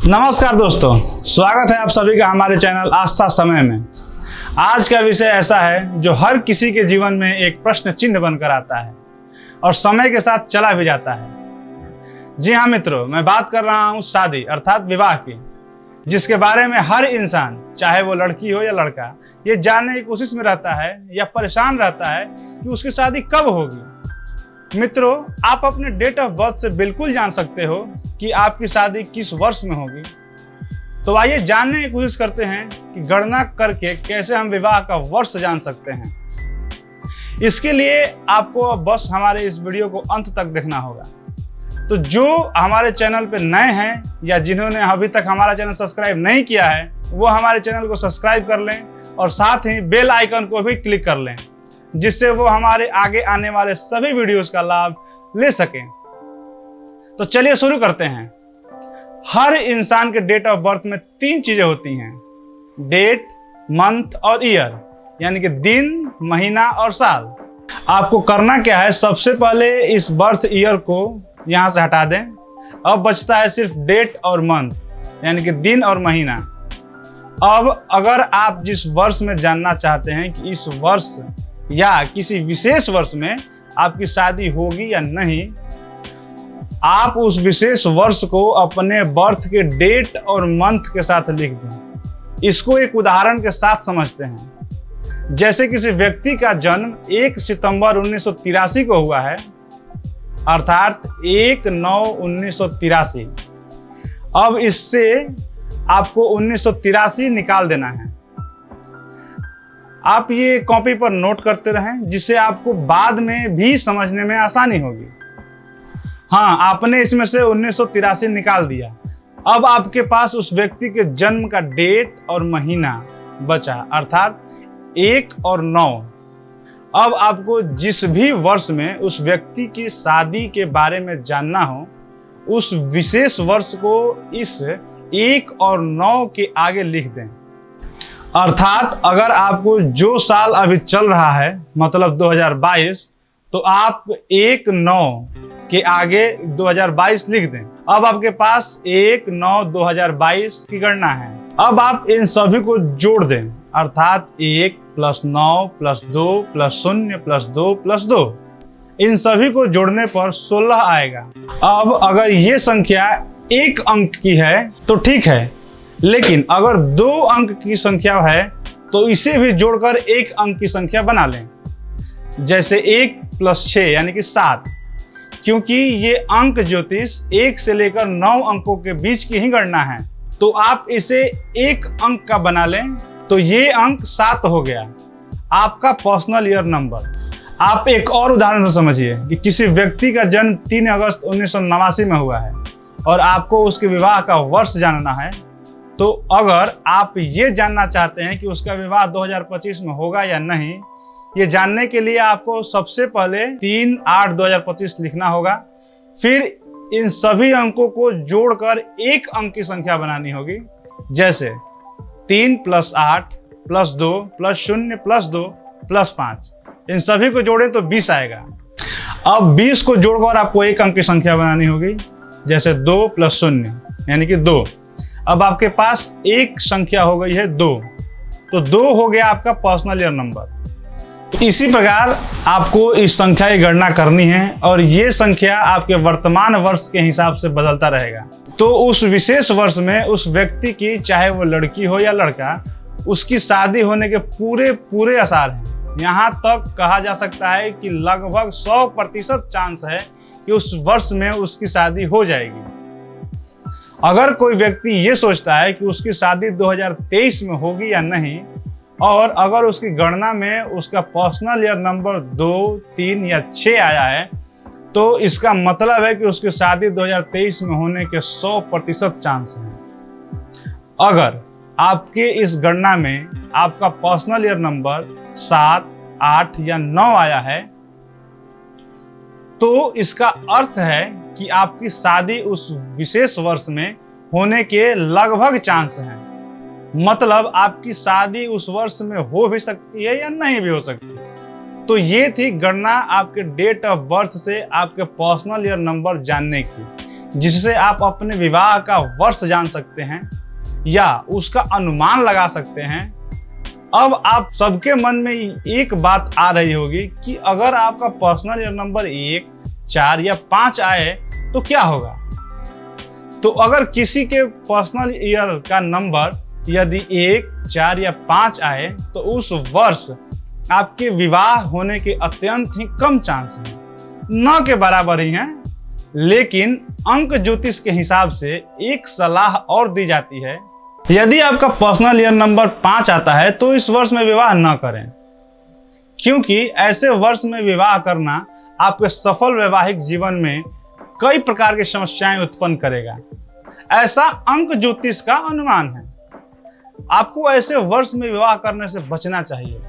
नमस्कार दोस्तों, स्वागत है आप सभी का हमारे चैनल आस्था समय में। आज का विषय ऐसा है जो हर किसी के जीवन में एक प्रश्न चिन्ह बनकर आता है और समय के साथ चला भी जाता है। जी हाँ मित्रों, मैं बात कर रहा हूँ शादी अर्थात विवाह की, जिसके बारे में हर इंसान, चाहे वो लड़की हो या लड़का, ये जानने की कोशिश में रहता है या परेशान रहता है कि उसकी शादी कब होगी। मित्रों, आप अपने डेट ऑफ बर्थ से बिल्कुल जान सकते हो कि आपकी शादी किस वर्ष में होगी। तो आइए जानने की कोशिश करते हैं कि गणना करके कैसे हम विवाह का वर्ष जान सकते हैं। इसके लिए आपको बस हमारे इस वीडियो को अंत तक देखना होगा। तो जो हमारे चैनल पे नए हैं या जिन्होंने अभी तक हमारा चैनल सब्सक्राइब नहीं किया है, वो हमारे चैनल को सब्सक्राइब कर लें और साथ ही बेल आइकन को भी क्लिक कर लें, जिससे वो हमारे आगे आने वाले सभी वीडियोस का लाभ ले सकें। तो चलिए शुरू करते हैं। हर इंसान के डेट ऑफ बर्थ में 3 चीजें होती हैं: डेट, मंथ और ईयर, यानी कि दिन, महीना और साल। आपको करना क्या है, सबसे पहले इस बर्थ ईयर को यहां से हटा दें। अब बचता है सिर्फ डेट और मंथ, यानी कि दिन और महीना। अब अगर आप जिस वर्ष में जानना चाहते हैं कि इस वर्ष या किसी विशेष वर्ष में आपकी शादी होगी या नहीं, आप उस विशेष वर्ष को अपने बर्थ के डेट और मंथ के साथ लिख दें। इसको एक उदाहरण के साथ समझते हैं। जैसे किसी व्यक्ति का जन्म 1 सितंबर 1983 को हुआ है, अर्थात 1/9/1983। अब इससे आपको 1983 निकाल देना है। आप ये कॉपी पर नोट करते रहें, जिससे आपको बाद में भी समझने में आसानी होगी। हाँ, आपने इसमें से 1983 निकाल दिया। अब आपके पास उस व्यक्ति के जन्म का डेट और महीना बचा, अर्थात 1 और 9। अब आपको जिस भी वर्ष में उस व्यक्ति की शादी के बारे में जानना हो, उस विशेष वर्ष को इस 1 और 9 के आगे लिख दें। अर्थात अगर आपको जो साल अभी चल रहा है, मतलब 2022, तो आप 1/9 के आगे 2022 लिख दें। अब आपके पास 1/9/2022 की गणना है। अब आप इन सभी को जोड़ दें, अर्थात 1 + 9 + 2 + 0 + 2 + 2। इन सभी को जोड़ने पर 16 आएगा। अब अगर ये संख्या 1 अंक की है तो ठीक है, लेकिन अगर 2 अंक की संख्या है तो इसे भी जोड़कर 1 अंक की संख्या बना लें। जैसे 1 + 6 यानी कि 7, क्योंकि ये अंक ज्योतिष 1 से लेकर 9 अंकों के बीच की ही गणना है, तो आप इसे 1 अंक का बना लें, तो ये अंक 7 हो गया, आपका पर्सनल ईयर नंबर। आप एक और उदाहरण से समझिए कि किसी व्यक्ति का जन्म 3 अगस्त 1989 में हुआ है और आपको उसके विवाह का वर्ष जानना है। तो अगर आप ये जानना चाहते हैं कि उसका विवाह 2025 में होगा या नहीं, ये जानने के लिए आपको सबसे पहले 3/8/2025 लिखना होगा। फिर इन सभी अंकों को जोड़कर 1 अंक की संख्या बनानी होगी। जैसे 3 + 8 + 2 + 0 + 2 + 5। इन सभी को जोड़ें तो 20 आएगा। अब 20 को जोड़कर आपको 1 अंक की संख्या बनानी होगी। जैसे 2 + 0 यानी कि 2। अब आपके पास एक संख्या हो गई है 2, तो 2 हो गया आपका पर्सनल ईयर नंबर। तो इसी प्रकार आपको इस संख्या की गणना करनी है और ये संख्या आपके वर्तमान वर्ष के हिसाब से बदलता रहेगा। तो उस विशेष वर्ष में उस व्यक्ति की, चाहे वो लड़की हो या लड़का, उसकी शादी होने के पूरे आसार हैं। यहाँ तक कहा जा सकता है कि लगभग 100% चांस है कि उस वर्ष में उसकी शादी हो जाएगी। अगर कोई व्यक्ति ये सोचता है कि उसकी शादी 2023 में होगी या नहीं, और अगर उसकी गणना में उसका पर्सनल ईयर नंबर 2, 3 या 6 आया है, तो इसका मतलब है कि उसकी शादी 2023 में होने के 100% चांस हैं। अगर आपके इस गणना में आपका पर्सनल ईयर नंबर 7, 8 या 9 आया है, तो इसका अर्थ है कि आपकी शादी उस विशेष वर्ष में होने के लगभग चांस हैं। मतलब आपकी शादी उस वर्ष में हो भी सकती है या नहीं भी हो सकती। तो ये थी गणना आपके डेट ऑफ बर्थ से आपके पर्सनल ईयर नंबर जानने की, जिससे आप अपने विवाह का वर्ष जान सकते हैं या उसका अनुमान लगा सकते हैं। अब आप सबके मन में एक बात आ रही होगी कि अगर आपका पर्सनल ईयर नंबर 1, 4 या 5 आए तो क्या होगा। तो अगर किसी के पर्सनल ईयर का नंबर यदि 1, 4 या 5 आए तो उस वर्ष आपके विवाह होने के अत्यंत ही कम चांस हैं, न के बराबर ही हैं। लेकिन अंक ज्योतिष के हिसाब से एक सलाह और दी जाती है, यदि आपका पर्सनल ईयर नंबर 5 आता है तो इस वर्ष में विवाह न करें, क्योंकि ऐसे वर्ष में विवाह करना आपके सफल वैवाहिक जीवन में कई प्रकार की समस्याएं उत्पन्न करेगा। ऐसा अंक ज्योतिष का अनुमान है। आपको ऐसे वर्ष में विवाह करने से बचना चाहिए।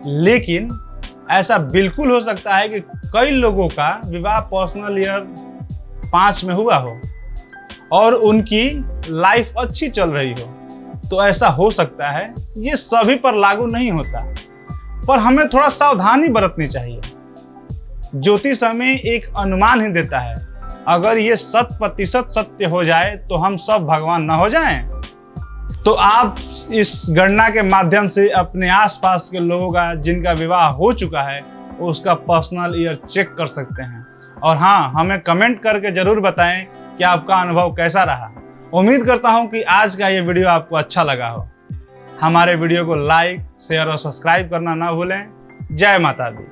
लेकिन ऐसा बिल्कुल हो सकता है कि कई लोगों का विवाह पर्सनल ईयर 5 में हुआ हो और उनकी लाइफ अच्छी चल रही हो। तो ऐसा हो सकता है, ये सभी पर लागू नहीं होता, पर हमें थोड़ा सावधानी बरतनी चाहिए। ज्योतिष हमें एक अनुमान ही देता है, अगर ये 100% सत्य हो जाए तो हम सब भगवान न हो जाएं। तो आप इस गणना के माध्यम से अपने आसपास के लोगों का जिनका विवाह हो चुका है उसका पर्सनल ईयर चेक कर सकते हैं। और हाँ, हमें कमेंट करके जरूर बताएं कि आपका अनुभव कैसा रहा। उम्मीद करता हूं कि आज का ये वीडियो आपको अच्छा लगा हो। हमारे वीडियो को लाइक, शेयर और सब्सक्राइब करना ना भूलें। जय माता दी।